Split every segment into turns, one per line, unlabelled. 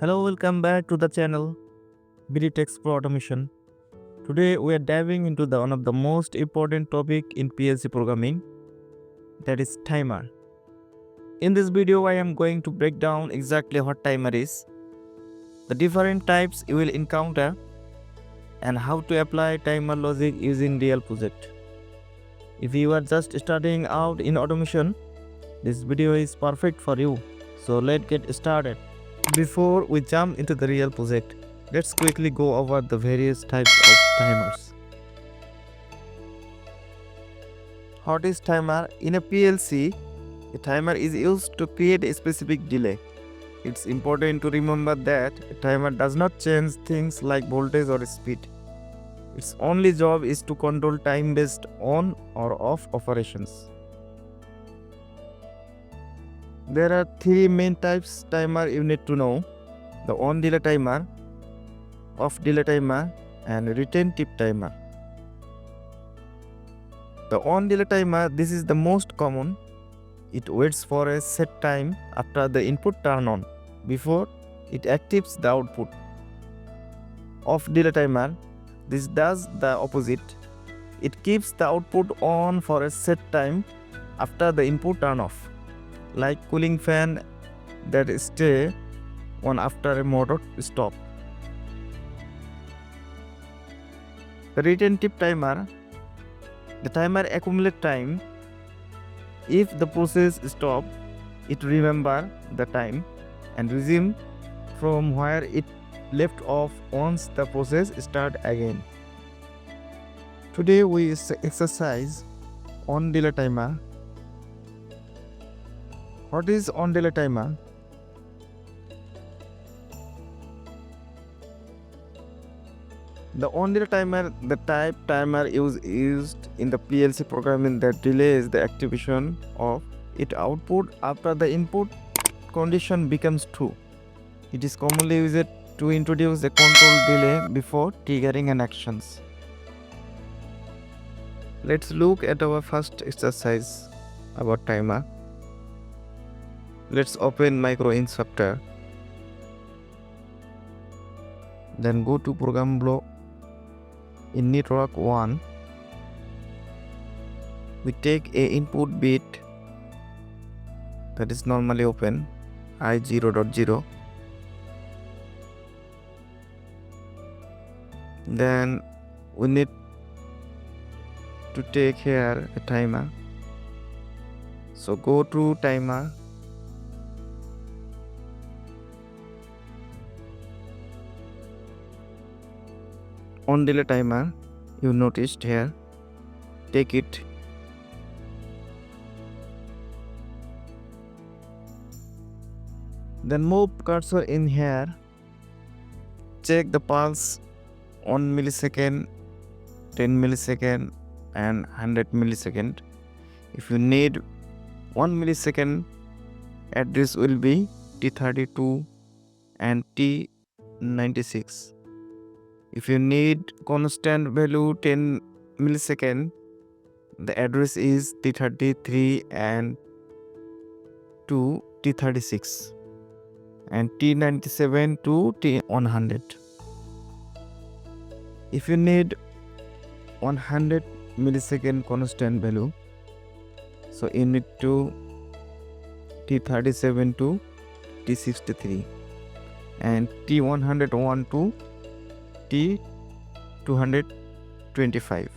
Hello, welcome back to the channel BD Pro Automation. Today we are diving into one of the most important topic in PLC programming, that is timer. In this video I am going to break down exactly what timer is, the different types you will encounter, and how to apply timer logic using real project. If you are just starting out in automation, this video is perfect for you. So let's get started. Before we jump into the real project, let's quickly go over the various types of timers. What is timer? In a PLC, a timer is used to create a specific delay. It's important to remember that a timer does not change things like voltage or speed. Its only job is to control time based on or off operations. There are three main types timer you need to know: the on delay timer, off delay timer, and retentive timer. The on delay timer, this is the most common. It waits for a set time after the input turn on before it activates the output. Off delay timer, this does the opposite. It keeps the output on for a set time after the input turn off, like cooling fan that stay on after a motor stop. The retentive timer, the timer accumulates time. If the process stop, it remember the time and resume from where it left off once the process start again. Today we exercise on delay timer. What is on delay timer? The on delay timer, the type timer used in the PLC programming that delays the activation of its output after the input condition becomes true. It is commonly used to introduce a control delay before triggering an actions. Let's look at our first exercise about timer. Let's open micro in software. Then go to program block. In network 1, we take a input bit that is normally open, I0.0. Then we need to take here a timer. So go to timer. On delay timer, you noticed here, take it. Then move cursor in here. Check the pulse 1 millisecond, 10 millisecond, and 100 millisecond. If you need 1 millisecond, address will be T32 and T96. If you need constant value 10 millisecond, the address is T33 and to T36 and T97 to T100. If you need 100 millisecond constant value, so you need to T37 to T63 and T101 to T225.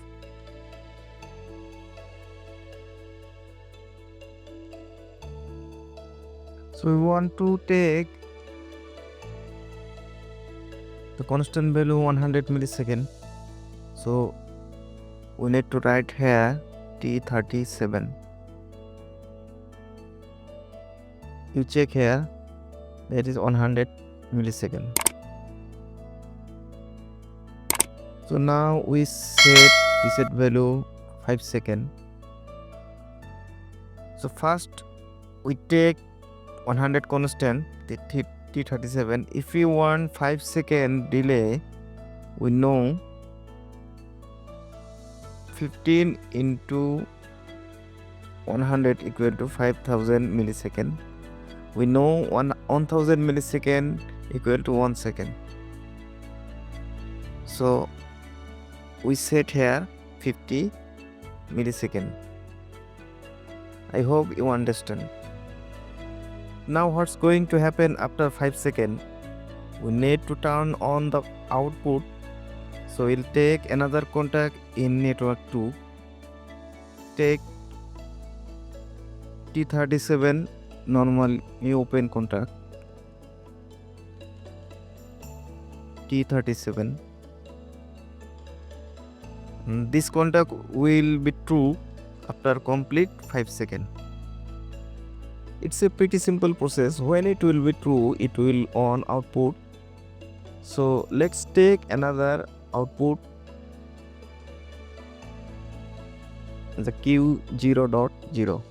So we want to take the constant value 100 millisecond. So we need to write here T37. You check here, that is 100 millisecond. So now we set reset value 5 seconds. So first we take 100 constant, the T37. If we want 5 second delay, we know 15 into 100 equal to 5000 millisecond. We know 1000 millisecond equal to 1 second. So we set here 50 millisecond. I hope you understand. Now what's going to happen after 5 seconds? We need to turn on the output. So we'll take another contact in network 2. Take T37 normally open contact. T37. This contact will be true after complete 5 seconds. It's a pretty simple process. When it will be true, it will on output. So let's take another output, the Q0.0.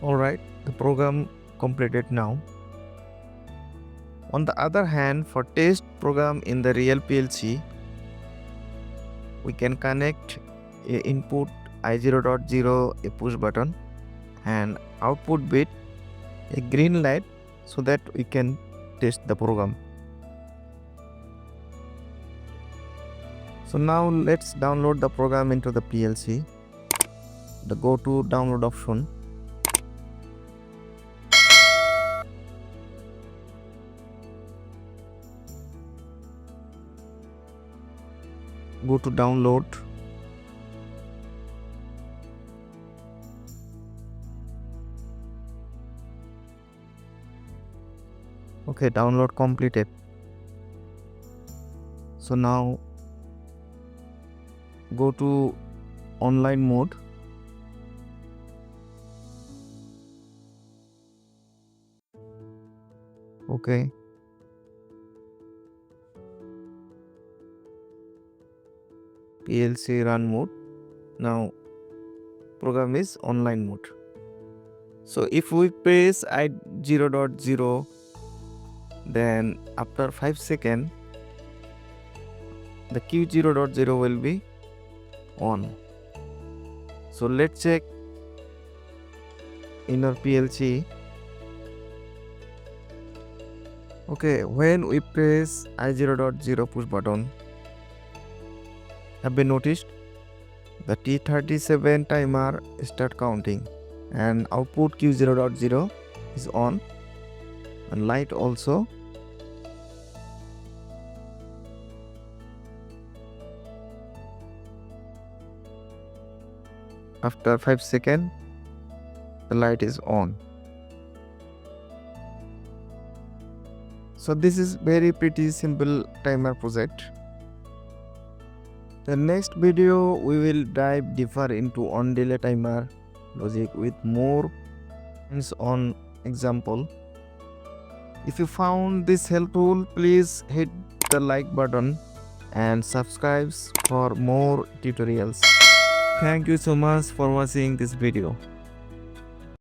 Alright, the program completed now. On the other hand, for test program in the real PLC, we can connect a input I0.0, a push button, and output bit, a green light, so that we can test the program. So now let's download the program into the PLC. Go to download option. Go to download. Okay, download completed. So now go to online mode. Okay. PLC run mode. Now program is online mode. So if we press I0.0, then after 5 seconds the Q0.0 will be on. So let's check in our PLC. Okay, when we press I0.0 push button, have been noticed the T37 timer start counting and output Q0.0 is on, and light also. After 5 seconds, the light is on. So this is very pretty simple timer project. The next video we will dive deeper into on delay timer logic with more hands-on example. If you found this helpful, please hit the like button and subscribe for more tutorials. Thank you so much for watching this video.